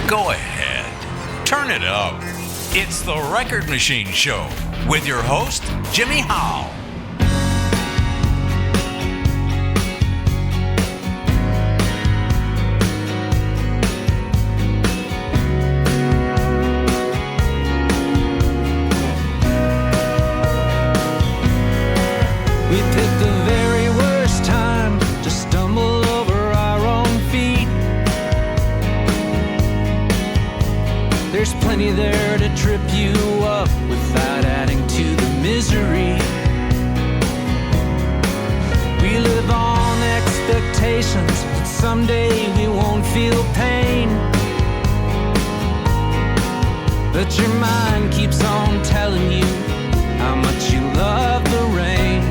Go ahead. Turn it up. It's the Record Machine Show with your host, Jimmy Howe. We picked the very worst time to stumble over our own feet. There's plenty there to trip you up without adding to the misery. We live on expectations that someday we won't feel pain. But your mind keeps on telling you how much you love the rain.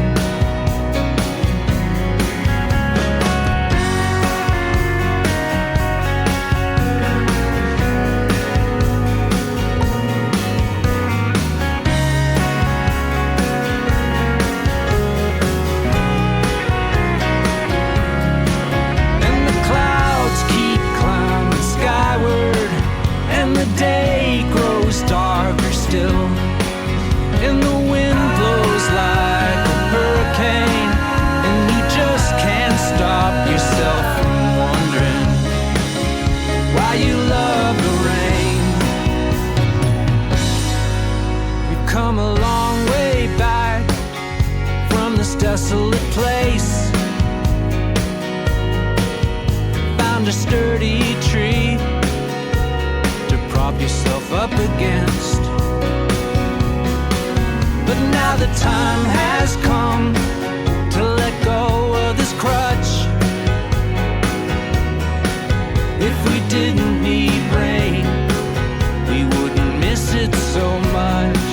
Day grows darker still, and the wind blows like a hurricane, and you just can't stop yourself from wondering why you love the rain. We've come a long way back from this desolate place, found a sturdy tree prop yourself up against. But now the time has come to let go of this crutch. If we didn't need rain, we wouldn't miss it so much.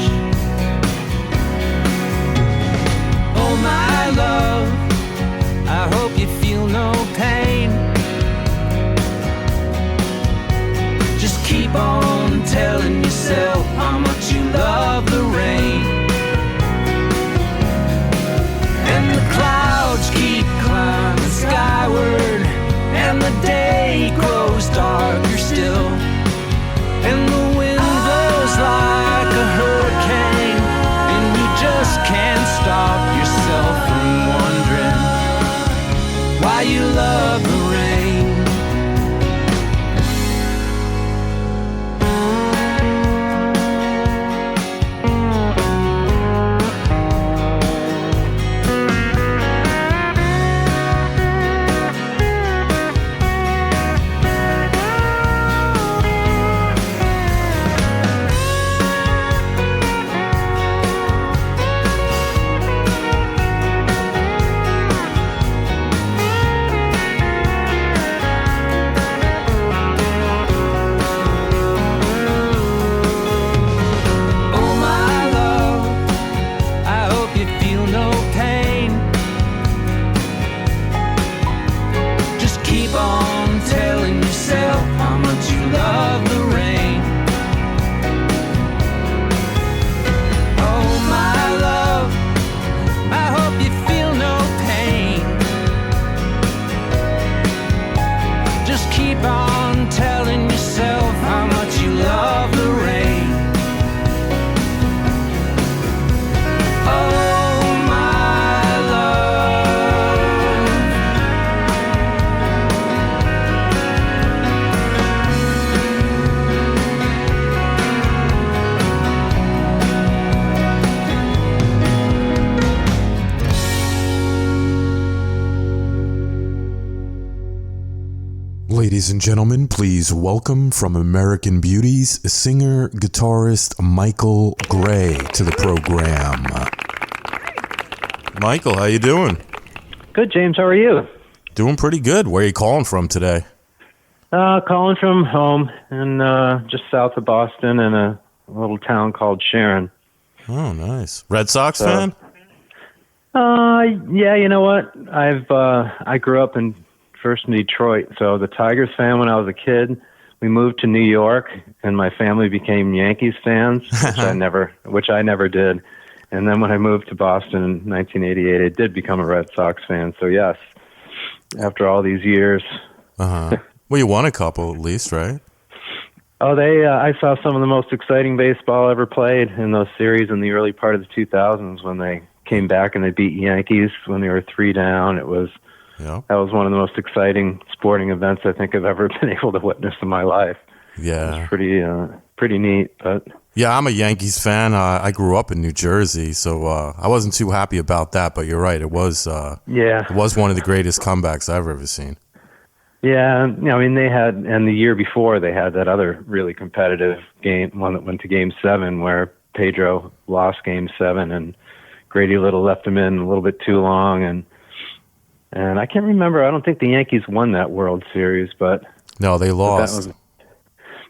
Oh my love, I hope you feel no pain. Keep on telling yourself how much you love the rain. And the clouds keep climbing skyward, and the day grows darker still, and the wind blows like a hurricane, and you just can't stop yourself from wondering why you love the rain. Ladies and gentlemen, please welcome from American Beauties, singer-guitarist Michael Gray to the program. Michael, how you doing? Good, James. How are you? Doing pretty good. Where are you calling from today? Calling from home in just south of Boston in a little town called Sharon. Oh, nice. Red Sox fan? Yeah, you know what? I grew up first in Detroit, so the Tigers fan when I was a kid. We moved to New York, and my family became Yankees fans, which I never did. And then when I moved to Boston in 1988, I did become a Red Sox fan. So yes, after all these years. Well, you won a couple at least, right? Oh, I saw some of the most exciting baseball ever played in those series in the early part of the 2000s when they came back and they beat Yankees when they were 3 down. That was one of the most exciting sporting events I think I've ever been able to witness in my life. Yeah. It was pretty neat, but... Yeah, I'm a Yankees fan. I grew up in New Jersey, so I wasn't too happy about that. But you're right; it was one of the greatest comebacks I've ever seen. Yeah, I mean and the year before they had that other really competitive game, one that went to Game 7, where Pedro lost Game 7, and Grady Little left him in a little bit too long, and I can't remember. I don't think the Yankees won that World Series, but no, they lost.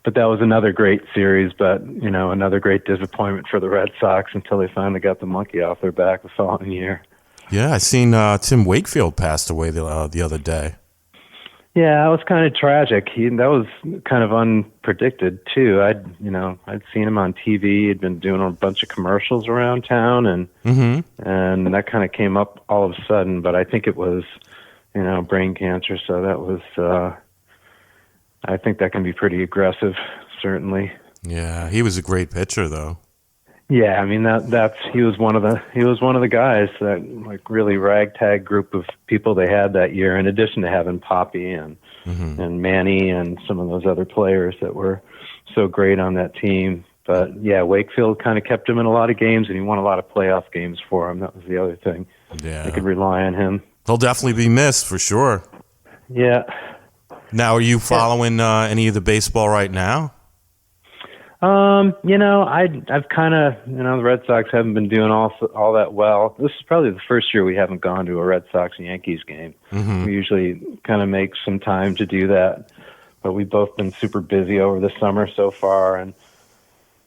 But that was another great series, but, another great disappointment for the Red Sox until they finally got the monkey off their back the following year. Yeah, I seen Tim Wakefield passed away the other day. Yeah, that was kind of tragic. That was kind of unpredicted, too. I'd seen him on TV. He'd been doing a bunch of commercials around town, and that kind of came up all of a sudden. But I think it was, brain cancer, so that was... I think that can be pretty aggressive, certainly. Yeah, he was a great pitcher, though. Yeah, I mean he was one of the guys that really ragtag group of people they had that year. In addition to having Poppy and Manny and some of those other players that were so great on that team. But yeah, Wakefield kind of kept him in a lot of games, and he won a lot of playoff games for him. That was the other thing. Yeah, they could rely on him. He'll definitely be missed for sure. Yeah. Now, are you following any of the baseball right now? I've kind of, the Red Sox haven't been doing all that well. This is probably the first year we haven't gone to a Red Sox-Yankees game. We usually kind of make some time to do that, but we've both been super busy over the summer so far, and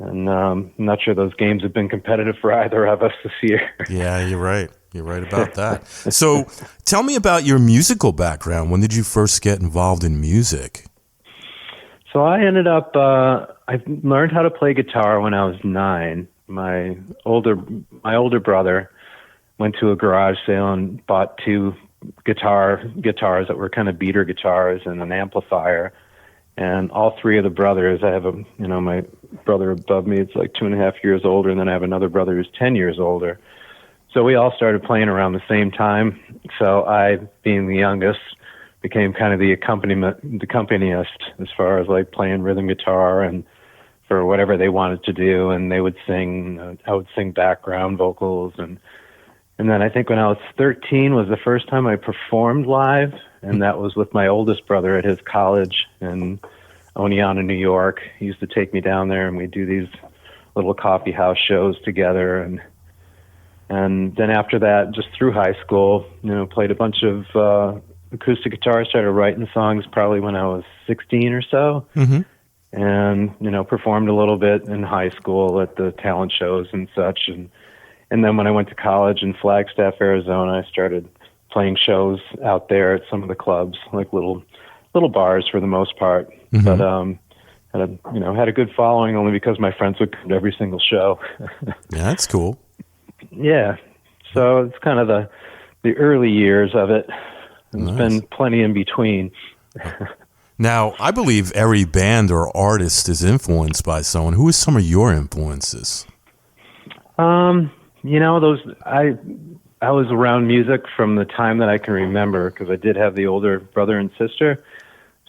I'm not sure those games have been competitive for either of us this year. Yeah, you're right. You're right about that. So tell me about your musical background. When did you first get involved in music? So I ended up, I learned how to play guitar when I was 9. My older brother went to a garage sale and bought 2 guitars that were kind of beater guitars and an amplifier. And all 3 of the brothers, I have my brother above me, it's like 2.5 years older, and then I have another brother who's 10 years older. So we all started playing around the same time. So I, being the youngest, became kind of the accompanist as far as like playing rhythm guitar and for whatever they wanted to do. And they would sing, I would sing background vocals. And then I think when I was 13 was the first time I performed live. And that was with my oldest brother at his college in Oneonta, New York. He used to take me down there and we'd do these little coffee house shows together. And then after that, just through high school, played a bunch of acoustic guitar, started writing songs probably when I was 16 or so. And, performed a little bit in high school at the talent shows and such. And then when I went to college in Flagstaff, Arizona, I started playing shows out there at some of the clubs, like little bars for the most part. But had a good following only because my friends would come to every single show. Yeah, that's cool. Yeah, so it's kind of the early years of it. There's been plenty in between. Now, I believe every band or artist is influenced by someone. Who are some of your influences? I was around music from the time that I can remember because I did have the older brother and sister.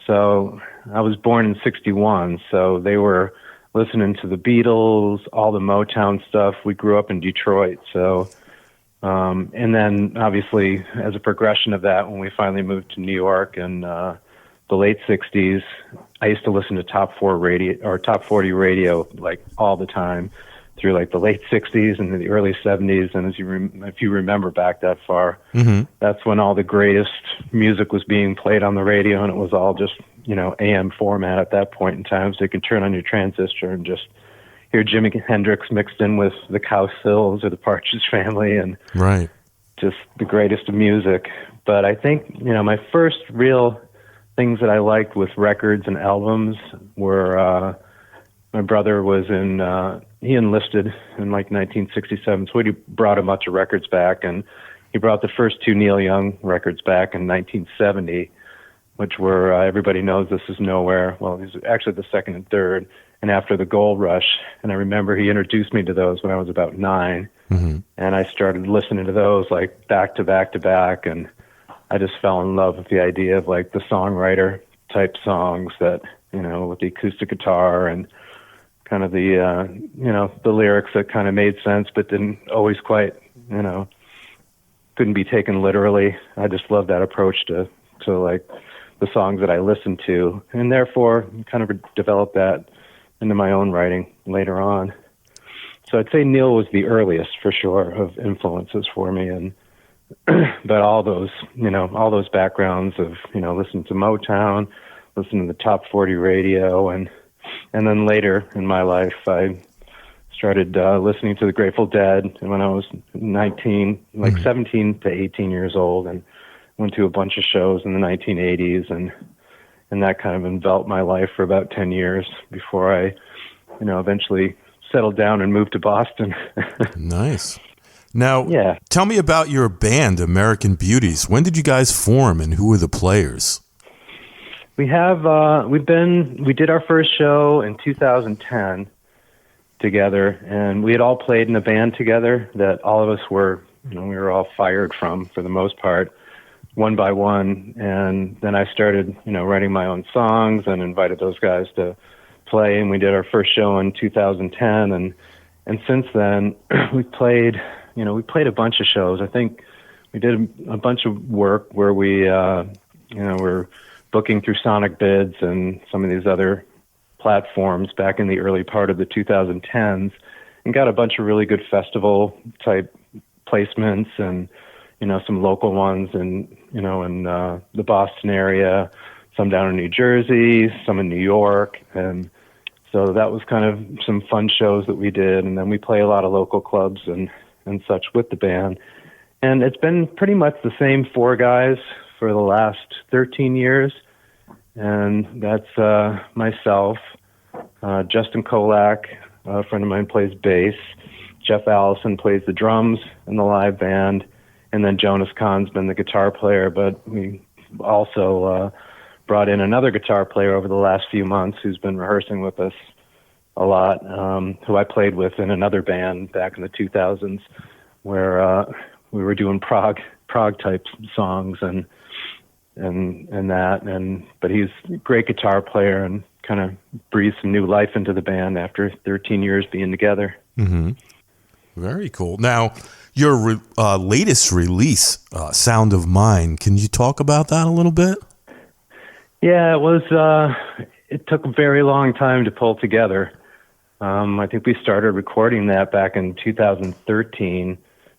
So I was born in 1961, so they were listening to the Beatles, all the Motown stuff. We grew up in Detroit, so and then obviously as a progression of that, when we finally moved to New York in the late 60s, I used to listen to top 40 radio like all the time through like the late 60s and the early 70s. And if you remember back that far, that's when all the greatest music was being played on the radio, and it was all just AM format at that point in time, so you can turn on your transistor and just hear Jimi Hendrix mixed in with the Cowsills or the Partridge Family, and just the greatest of music. But I think my first real things that I liked with records and albums were my brother was he enlisted in like 1967, so he brought a bunch of records back, and he brought the first 2 Neil Young records back in 1970. which were Everybody Knows This Is Nowhere. Well, these are actually the second and third, and After the Gold Rush. And I remember he introduced me to those when I was about 9, and I started listening to those like back to back to back, and I just fell in love with the idea of like the songwriter type songs that, you know, with the acoustic guitar and kind of the, you know, the lyrics that kind of made sense but didn't always quite, you know, couldn't be taken literally. I just love that approach to like the songs that I listened to, and therefore kind of developed that into my own writing later on. So I'd say Neil was the earliest for sure of influences for me, and but all those, you know, all those backgrounds of, you know, listening to Motown, listening to the top 40 radio, and then later in my life I started listening to the Grateful Dead, and when I was 19, like 17 to 18 years old, and went to a bunch of shows in the 1980s, and that kind of enveloped my life for about 10 years before I, you know, eventually settled down and moved to Boston. Nice. Now, yeah. Tell me about your band, American Beauties. When did you guys form, and who were the players? We did our first show in 2010 together, and we had all played in a band together that all of us were, you know, we were all fired from for the most part, one by one. And then I started, you know, writing my own songs and invited those guys to play, and we did our first show in 2010, and since then we played a bunch of shows. I think we did a bunch of work where we you know, were booking through Sonic Bids and some of these other platforms back in the early part of the 2010s, and got a bunch of really good festival type placements, and, you know, some local ones, and, you know, in the Boston area, some down in New Jersey, some in New York. And so that was kind of some fun shows that we did. And then we play a lot of local clubs and such with the band. And it's been pretty much the same 4 guys for the last 13 years. And that's myself, Justin Kolak, a friend of mine, plays bass. Jeff Allison plays the drums in the live band. And then Jonas Kahn's been the guitar player, but we also brought in another guitar player over the last few months who's been rehearsing with us a lot, who I played with in another band back in the 2000s, where we were doing prog type songs and that. But he's a great guitar player and kind of breathed some new life into the band after 13 years being together. Mm-hmm. Very cool. Now, your latest release, Sound of Mine, can you talk about that a little bit? Yeah, it was. It took a very long time to pull together. I think we started recording that back in 2013. If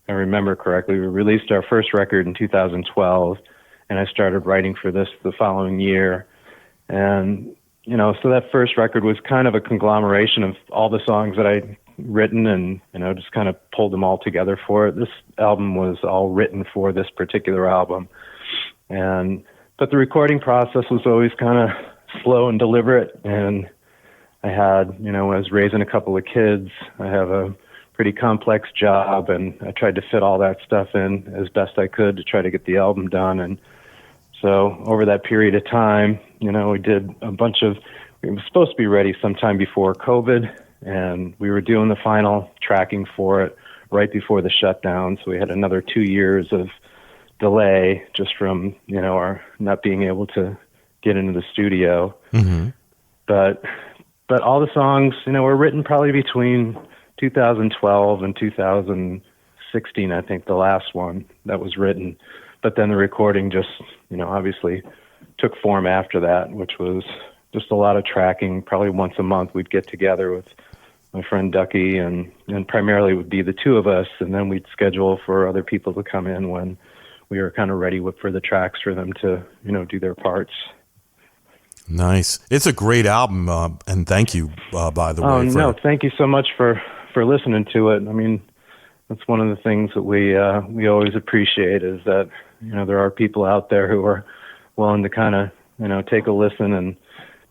I remember correctly, we released our first record in 2012, and I started writing for this the following year. And, you know, so that first record was kind of a conglomeration of all the songs that I'd written, and, you know, just kind of pulled them all together for it. This album was all written for this particular album. But the recording process was always kind of slow and deliberate, and I had, you know, I was raising a couple of kids. I have a pretty complex job, and I tried to fit all that stuff in as best I could to try to get the album done. And so over that period of time, you know, we did a bunch of, we were supposed to be ready sometime before COVID, and we were doing the final tracking for it right before the shutdown. So we had another 2 years of delay just from, you know, our not being able to get into the studio. Mm-hmm. But all the songs, you know, were written probably between 2012 and 2016, I think, the last one that was written. But then the recording just, you know, obviously took form after that, which was just a lot of tracking. Probably once a month we'd get together with my friend Ducky, and primarily it would be the two of us, and then we'd schedule for other people to come in when we were kind of ready for the tracks for them to, you know, do their parts. Nice. It's a great album, and thank you, by the way. Oh, no, thank you so much for listening to it. I mean, that's one of the things that we always appreciate, is that, you know, there are people out there who are willing to kind of, you know, take a listen and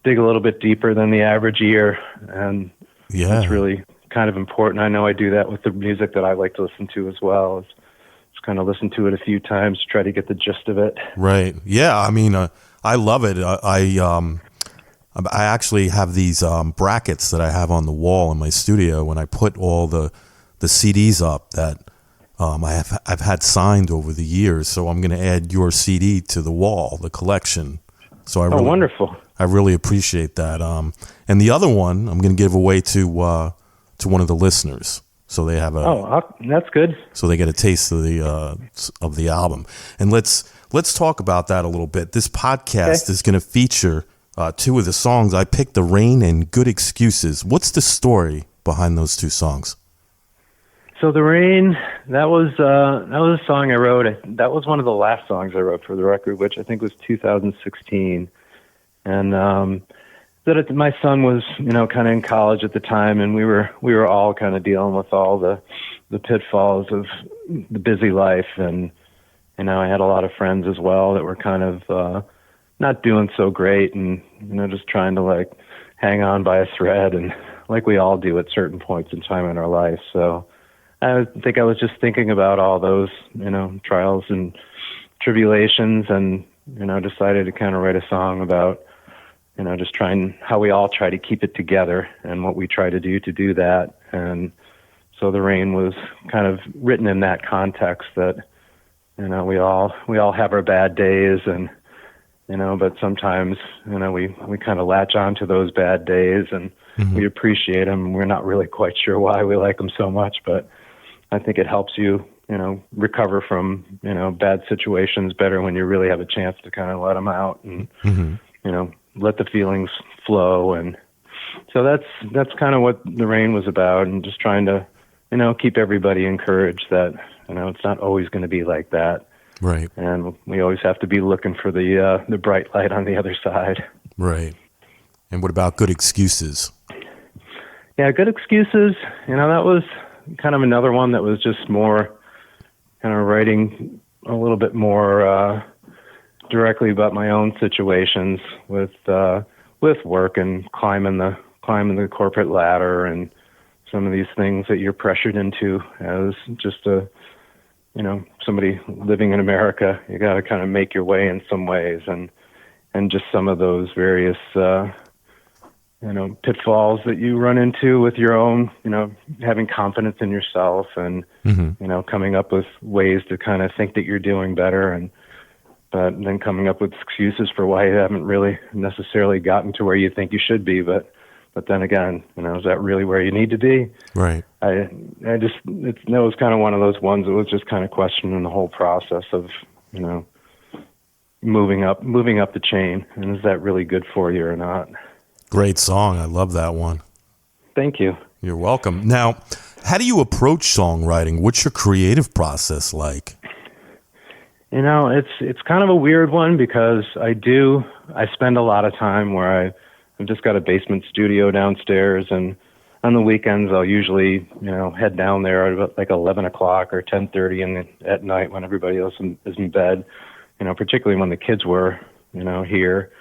dig a little bit deeper than the average ear, and yeah, it's really kind of important. I know I do that with the music that I like to listen to as well. It's kind of listen to it a few times to try to get the gist of it. Right. Yeah. I mean, I love it. I actually have these brackets that I have on the wall in my studio, and I put all the CDs up that I've had signed over the years. So I'm going to add your CD to the wall, the collection. So wonderful! I really appreciate that. And the other one I'm going to give away to one of the listeners, so they have that's good. So they get a taste of the album. And let's talk about that a little bit. This podcast is going to feature two of the songs. I picked The Rain and Good Excuses. What's the story behind those two songs? So The Rain, that was a song I wrote. That was one of the last songs I wrote for the record, which I think was 2016. And my son was, kind of in college at the time, and we were all kind of dealing with all the pitfalls of the busy life. And I had a lot of friends as well that were kind of not doing so great, and just trying to like hang on by a thread, and like we all do at certain points in time in our life. So I think I was just thinking about all those trials and tribulations, and decided to kind of write a song about just how we all try to keep it together and what we try to do that. And so The Rain was kind of written in that context, that we all have our bad days, and but sometimes we kind of latch on to those bad days, and we appreciate them. We're not really quite sure why we like them so much, but I think it helps you recover from bad situations better when you really have a chance to kind of let them out, and let the feelings flow. And so that's kind of what The Rain was about, and just trying to keep everybody encouraged that it's not always going to be like that. Right. And we always have to be looking for the bright light on the other side. Right. And what about Good Excuses? Yeah, Good Excuses, that was kind of another one that was just more kind of writing a little bit more directly about my own situations with work and climbing the corporate ladder, and some of these things that you're pressured into as just somebody living in America. You got to kind of make your way in some ways, and just some of those various pitfalls that you run into with your own, having confidence in yourself, and coming up with ways to kind of think that you're doing better, but then coming up with excuses for why you haven't really necessarily gotten to where you think you should be. But then again, is that really where you need to be? Right. It was kind of one of those ones that was just kind of questioning the whole process of, moving up the chain, and is that really good for you or not? Great song. I love that one. Thank you. You're welcome. Now, how do you approach songwriting? What's your creative process like? It's kind of a weird one, because I spend a lot of time where I've just got a basement studio downstairs, and on the weekends I'll usually, head down there at about like 11 o'clock or 10:30 at night when everybody else is in bed, particularly when the kids were, here,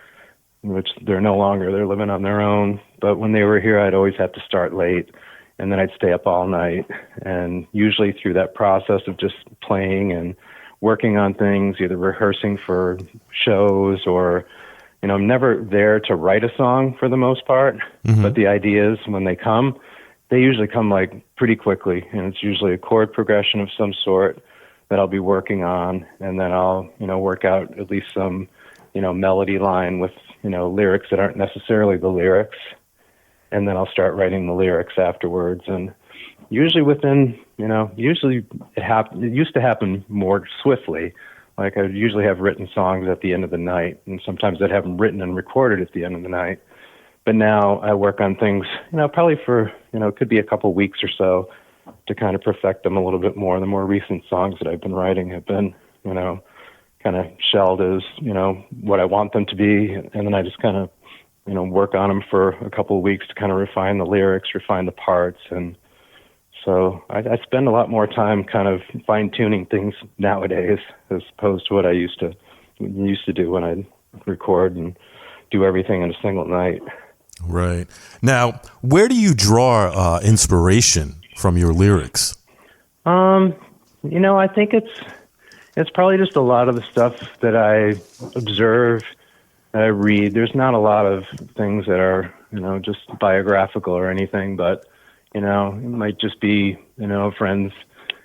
which they're no longer, they're living on their own. But when they were here, I'd always have to start late, and then I'd stay up all night. And usually through that process of just playing and working on things, either rehearsing for shows or, I'm never there to write a song for the most part, but the ideas, when they usually come like pretty quickly, and it's usually a chord progression of some sort that I'll be working on, and then I'll, work out at least some, melody line with, lyrics that aren't necessarily the lyrics, and then I'll start writing the lyrics afterwards. And usually within, usually it used to happen more swiftly. Like I would usually have written songs at the end of the night, and sometimes I'd have them written and recorded at the end of the night. But now I work on things, probably for, it could be a couple weeks or so to kind of perfect them a little bit more. The more recent songs that I've been writing have been, kind of shelled as, what I want them to be. And then I just kind of, work on them for a couple of weeks to kind of refine the lyrics, refine the parts. And so I spend a lot more time kind of fine-tuning things nowadays as opposed to what I used to do when I'd record and do everything in a single night. Right. Now, where do you draw inspiration from your lyrics? I think it's probably just a lot of the stuff that I observe, I read. There's not a lot of things that are, just biographical or anything, but, it might just be, friends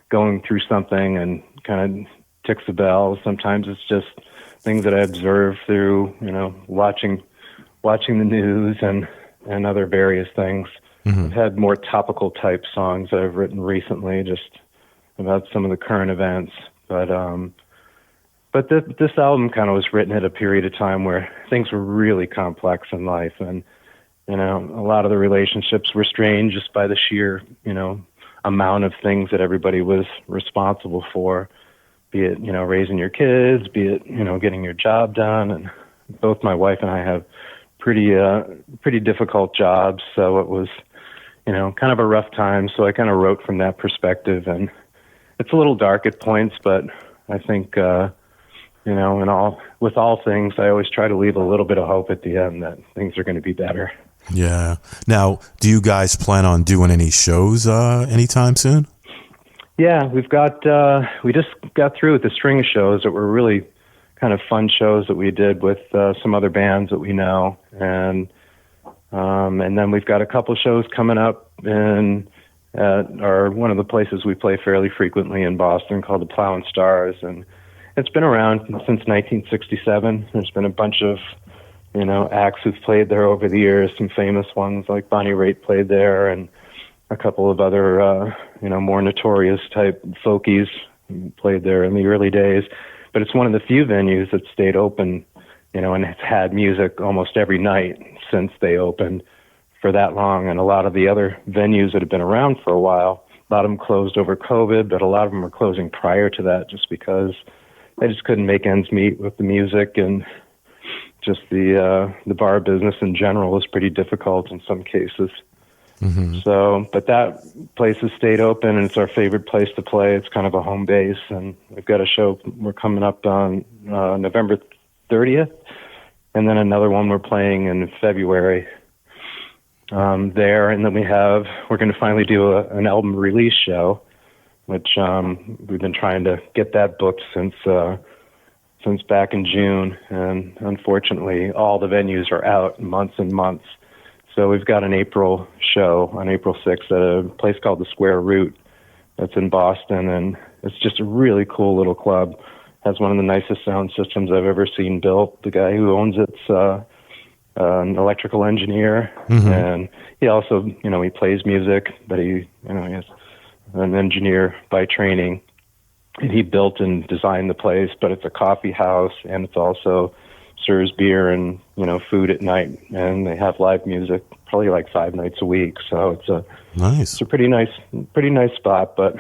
going through something and kind of ticks a bell. Sometimes it's just things that I observe through, watching the news and other various things. I've had more topical type songs that I've written recently, just about some of the current events. But this album kind of was written at a period of time where things were really complex in life, and a lot of the relationships were strained just by the sheer amount of things that everybody was responsible for, be it raising your kids, be it getting your job done. And both my wife and I have pretty difficult jobs, so it was kind of a rough time. So I kind of wrote from that perspective, and it's a little dark at points, but I think with all things, I always try to leave a little bit of hope at the end that things are going to be better. Yeah. Now, do you guys plan on doing any shows anytime soon? Yeah, we just got through with the string of shows that were really kind of fun shows that we did with some other bands that we know, and then we've got a couple shows coming up one of the places we play fairly frequently in Boston called the Plow and Stars, and it's been around since 1967. There's been a bunch of acts who've played there over the years, some famous ones like Bonnie Raitt played there, and a couple of other more notorious type folkies played there in the early days. But it's one of the few venues that stayed open, and it's had music almost every night since they opened for that long. And a lot of the other venues that have been around for a while, a lot of them closed over COVID, but a lot of them were closing prior to that just because they just couldn't make ends meet with the music, and just the bar business in general was pretty difficult in some cases. Mm-hmm. So, but that place has stayed open, and it's our favorite place to play. It's kind of a home base, and we've got a show we're coming up on November 30th, and then another one we're playing in February there. And then we're going to finally do an album release show, which we've been trying to get that booked since back in June, and unfortunately all the venues are out months and months. So we've got an April show on April 6th at a place called the Square Root that's in Boston, and it's just a really cool little club. Has one of the nicest sound systems I've ever seen built. The guy who owns it's an electrical engineer, and he also, he plays music, but he's an engineer by training. And he built and designed the place, but it's a coffee house, and it's also serves beer and food at night, and they have live music probably like 5 nights a week. So it's a pretty nice spot. But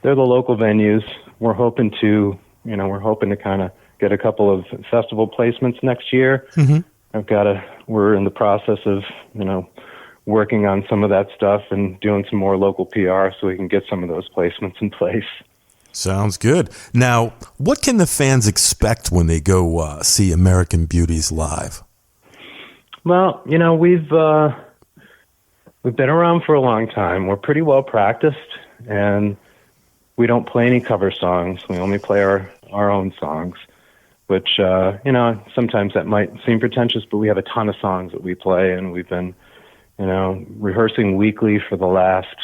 they're the local venues. We're hoping to kind of get a couple of festival placements next year. We're in the process of working on some of that stuff and doing some more local PR so we can get some of those placements in place. Sounds good. Now, what can the fans expect when they go see American Beauties live? Well, we've been around for a long time. We're pretty well practiced, and we don't play any cover songs. We only play our own songs, which, sometimes that might seem pretentious, but we have a ton of songs that we play, and we've been, rehearsing weekly for the last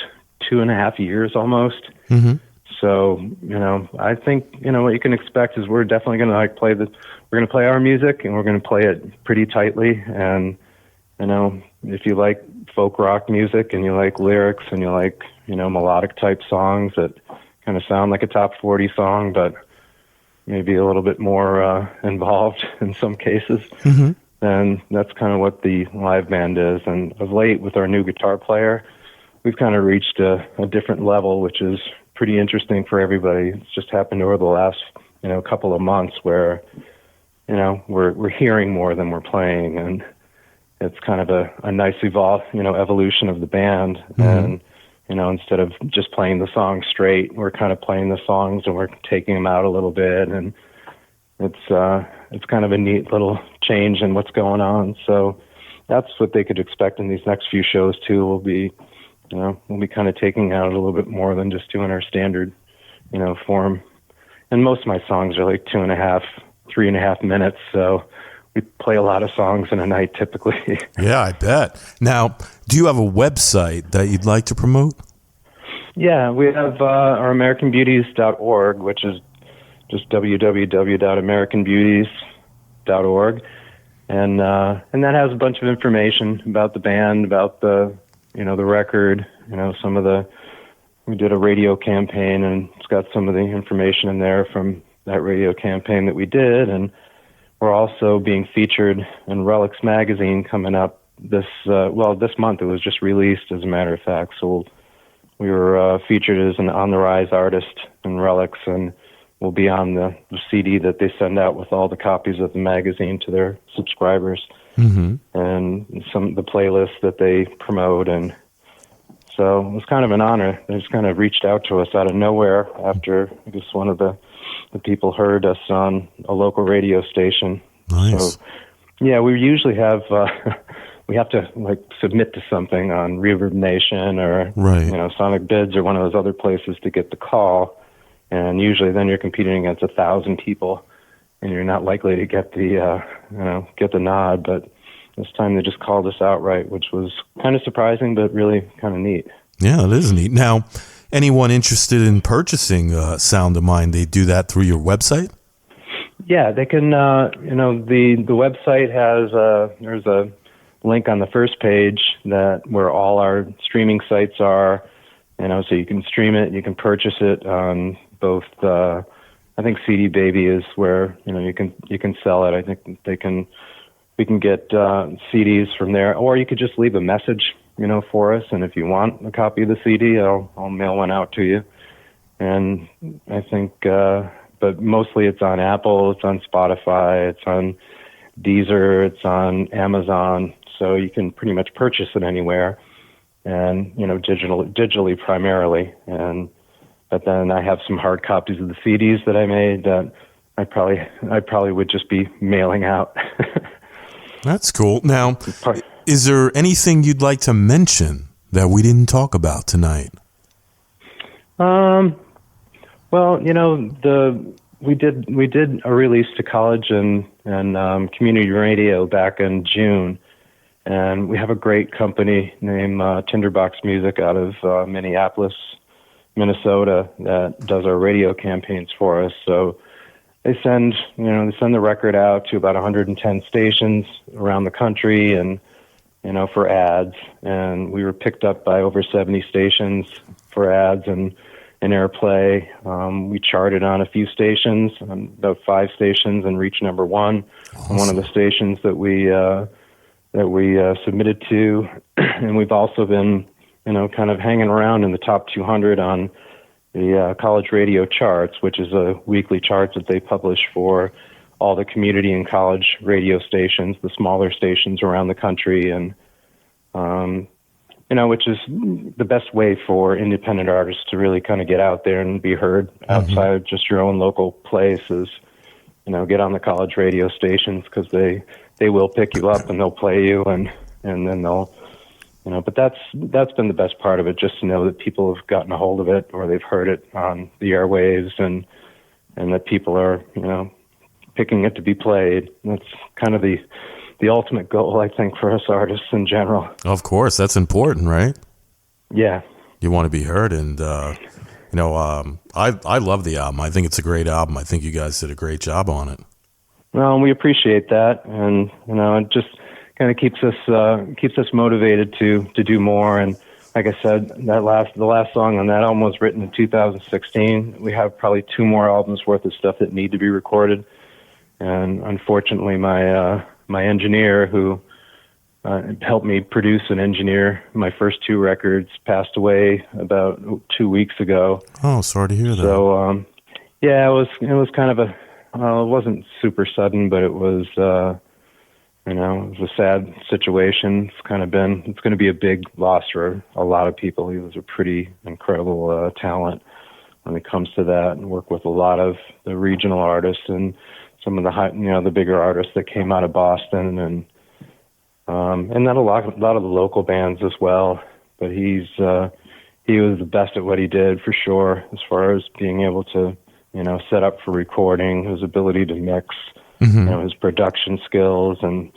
2.5 years almost. Mm-hmm. So, I think, what you can expect is we're definitely going to we're going to play our music, and we're going to play it pretty tightly. And, if you like folk rock music and you like lyrics and you like, melodic type songs that kind of sound like a top 40 song, but maybe a little bit more involved in some cases, then that's kind of what the live band is. And of late, with our new guitar player, we've kind of reached a different level, which is pretty interesting for everybody. It's just happened over the last, couple of months where, we're hearing more than we're playing, and it's kind of a nice evolution of the band. And, instead of just playing the songs straight, we're kind of playing the songs and we're taking them out a little bit. And it's kind of a neat little change in what's going on. So that's what they could expect in these next few shows too. We'll be kind of taking out a little bit more than just doing our standard, form. And most of my songs are like 2.5, 3.5 minutes. So we play a lot of songs in a night typically. Yeah, I bet. Now, do you have a website that you'd like to promote? Yeah, we have our AmericanBeauties.org, which is just www.americanbeauties.org, and that has a bunch of information about the band, about the record, we did a radio campaign, and it's got some of the information in there from that radio campaign that we did, and we're also being featured in Relics magazine coming up this month. It was just released, as a matter of fact, so we were featured as an On the Rise artist in Relics, and we'll be on the CD that they send out with all the copies of the magazine to their subscribers, and the playlists that they promote. And so it was kind of an honor. They just kind of reached out to us out of nowhere after, I guess, one of the people heard us on a local radio station. Nice. So, yeah, we usually have... we have to submit to something on Reverb Nation or Sonic Bids or one of those other places to get the call, and usually then you're competing against 1,000 people, and you're not likely to get the nod. But this time they just called us outright, which was kind of surprising, but really kind of neat. Yeah, it is neat. Now, anyone interested in purchasing Sound of Mine, they do that through your website? Yeah, they can. The website has there's a link on the first page where all our streaming sites are, so you can stream it, you can purchase it on both. I think CD Baby is where you can sell it. I think we can get CDs from there, or you could just leave a message for us, and if you want a copy of the CD, I'll mail one out to you. And I think, but mostly it's on Apple, it's on Spotify, it's on Deezer, it's on Amazon. So you can pretty much purchase it anywhere, and digitally primarily. But then I have some hard copies of the CDs that I made that I probably would just be mailing out. That's cool. Now, is there anything you'd like to mention that we didn't talk about tonight? Well, we did a release to college and community radio back in June. And we have a great company named Tinderbox Music out of Minneapolis, Minnesota, that does our radio campaigns for us. So they send the record out to about 110 stations around the country, and for ads. And we were picked up by over 70 stations for ads and airplay. We charted on a few stations, about 5 stations, and reached number 1 on one of the stations that we submitted to. And we've also been, kind of hanging around in the top 200 on the college radio charts, which is a weekly chart that they publish for all the community and college radio stations, the smaller stations around the country. And, which is the best way for independent artists to really kind of get out there and be heard outside of just your own local place is, get on the college radio stations, because they will pick you up and they'll play you, and then they'll, but that's been the best part of it, just to know that people have gotten a hold of it, or they've heard it on the airwaves, and that people are, picking it to be played. That's kind of the ultimate goal, I think, for us artists in general. Of course, that's important, right? Yeah. You want to be heard, and I love the album. I think it's a great album. I think you guys did a great job on it. Well, we appreciate that, and it just kind of keeps us motivated to do more. And like I said, the last song on that album was written in 2016. We have probably 2 more albums worth of stuff that need to be recorded. And unfortunately, my engineer, who helped me produce and engineer my first 2 records, passed away about 2 weeks ago. Oh, sorry to hear that. So, yeah, it was kind of it wasn't super sudden, but it was, it was a sad situation. It's going to be a big loss for a lot of people. He was a pretty incredible talent when it comes to that, and worked with a lot of the regional artists and some of the bigger artists that came out of Boston, and then a lot of the local bands as well. But he was the best at what he did, for sure, as far as being able to, set up for recording, his ability to mix, his production skills, and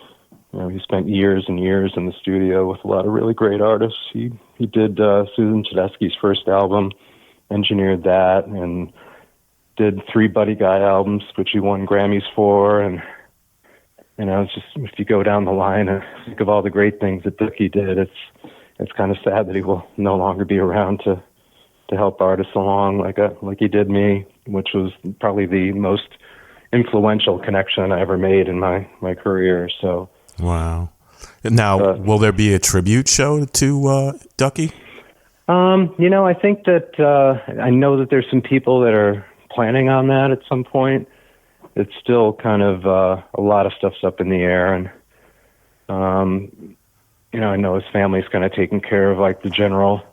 he spent years and years in the studio with a lot of really great artists. He did Susan Tedeschi's first album, engineered that, and did 3 Buddy Guy albums, which he won Grammys for. And it's just, if you go down the line and think of all the great things that Dookie did, it's kind of sad that he will no longer be around to help artists along like he did me, which was probably the most influential connection I ever made in my career. So. Wow. Now, will there be a tribute show to Ducky? I think that I know that there's some people that are planning on that at some point. It's still kind of a lot of stuff's up in the air, and I know his family's kind of taking care of like the general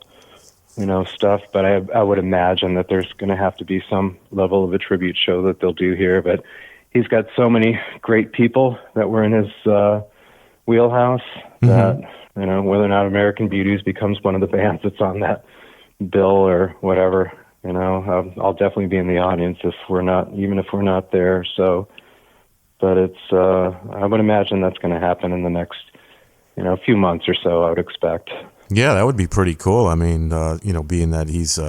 stuff, but I would imagine that there's going to have to be some level of a tribute show that they'll do here. But he's got so many great people that were in his wheelhouse that whether or not American Beauties becomes one of the bands that's on that bill or whatever, I'll definitely be in the audience even if we're not there. So, but it's I would imagine that's going to happen in the next few months or so, I would expect. Yeah, that would be pretty cool. I mean, being that he's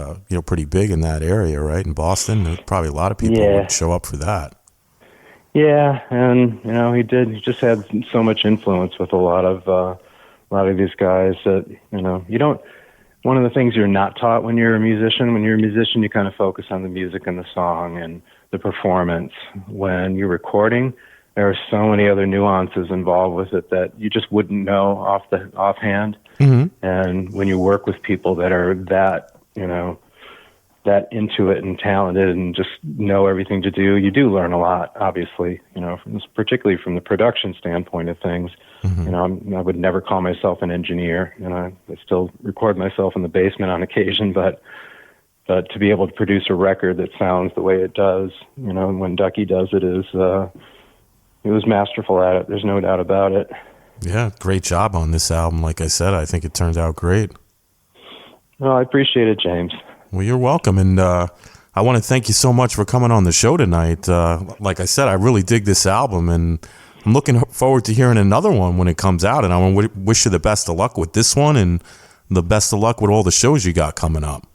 pretty big in that area, right, in Boston, there's probably a lot of people would show up for that. Yeah, and he just had so much influence with a lot of these guys that you don't. One of the things you're not taught when you're a musician, you kind of focus on the music and the song and the performance. When you're recording, there are so many other nuances involved with it that you just wouldn't know offhand. Mm-hmm. And when you work with people that are that that into it and talented and just know everything to do, you do learn a lot, obviously, particularly from the production standpoint of things. Mm-hmm. I would never call myself an engineer, I still record myself in the basement on occasion, but to be able to produce a record that sounds the way it does, when Ducky does it, he was masterful at it. There's no doubt about it. Yeah, great job on this album. Like I said, I think it turned out great. Well, I appreciate it, James. Well, you're welcome, and I want to thank you so much for coming on the show tonight. Like I said, I really dig this album, and I'm looking forward to hearing another one when it comes out, and I want to wish you the best of luck with this one and the best of luck with all the shows you got coming up.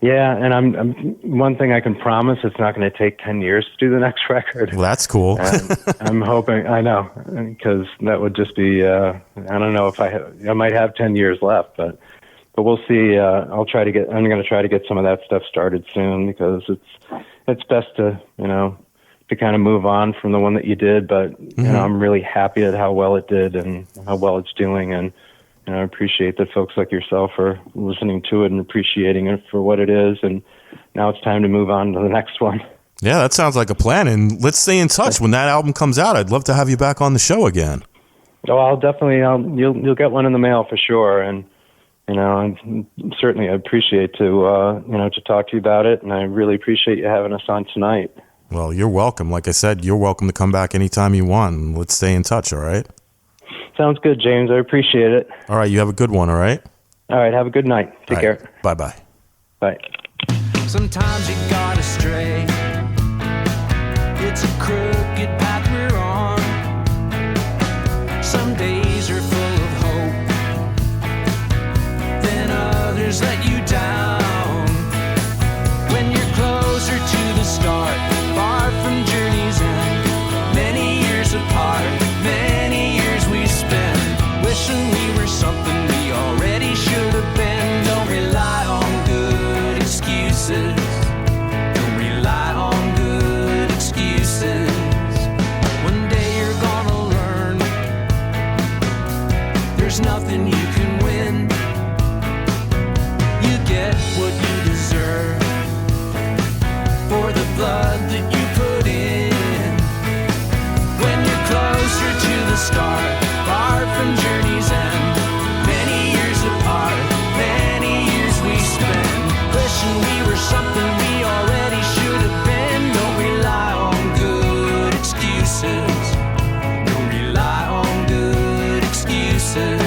Yeah, and I'm one thing I can promise, it's not going to take 10 years to do the next record. Well, that's cool. I'm hoping, I know, because that would just be, I don't know if I might have 10 years left, but we'll see. I'm going to try to get some of that stuff started soon, because it's best to kind of move on from the one that you did, but I'm really happy at how well it did and how well it's doing, and I appreciate that folks like yourself are listening to it and appreciating it for what it is, and now it's time to move on to the next one. Yeah, that sounds like a plan, and let's stay in touch. When that album comes out, I'd love to have you back on the show again. Oh, I'll definitely, you'll get one in the mail for sure, and and certainly I appreciate to talk to you about it, and I really appreciate you having us on tonight. Well, you're welcome. Like I said, you're welcome to come back anytime you want. Let's stay in touch, all right? Sounds good, James. I appreciate it. All right, you have a good one, all right? All right, have a good night. Take care. Bye-bye. Bye. Sometimes you gotta stray. It's a crooked path we're on. Some days are full of hope, then others let you down. When you're closer to the start, far from journey's end, many years apart, many years we spent wishing we were something we already should have been. Don't rely on good excuses. Don't rely on good excuses. One day you're gonna learn there's nothing you can win. You get what you deserve for the blood that you put in. When you're closer to the start, far from journey's end, many years apart, many years we spend wishing we were something we already should have been. Don't rely on good excuses. Don't rely on good excuses.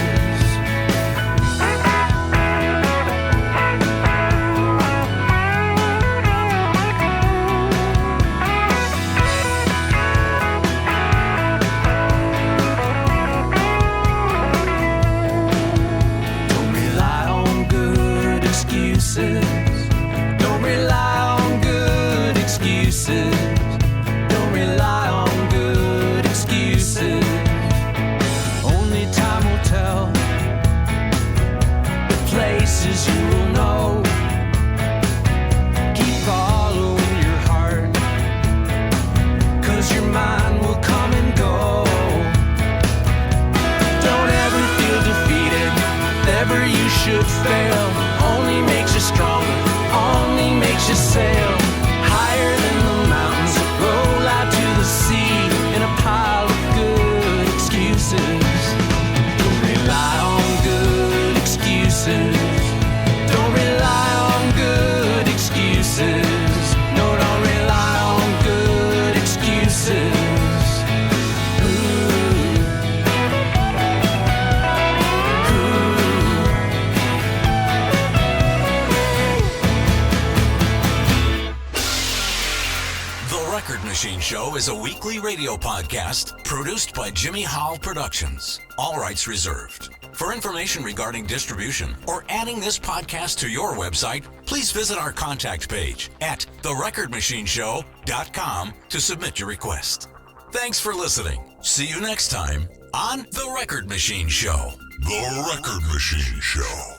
should fail. Only makes you stronger, only makes you sail higher than the mountains, roll out to the sea in a pile of good excuses. Don't rely on good excuses. Don't rely on good excuses. No, don't rely on good excuses. Record Machine Show is a weekly radio podcast produced by Jimmy Howell Productions. All rights reserved. For information regarding distribution or adding this podcast to your website, please visit our contact page at therecordmachineshow.com to submit your request. Thanks for listening. See you next time on The Record Machine Show. The Record Machine Show.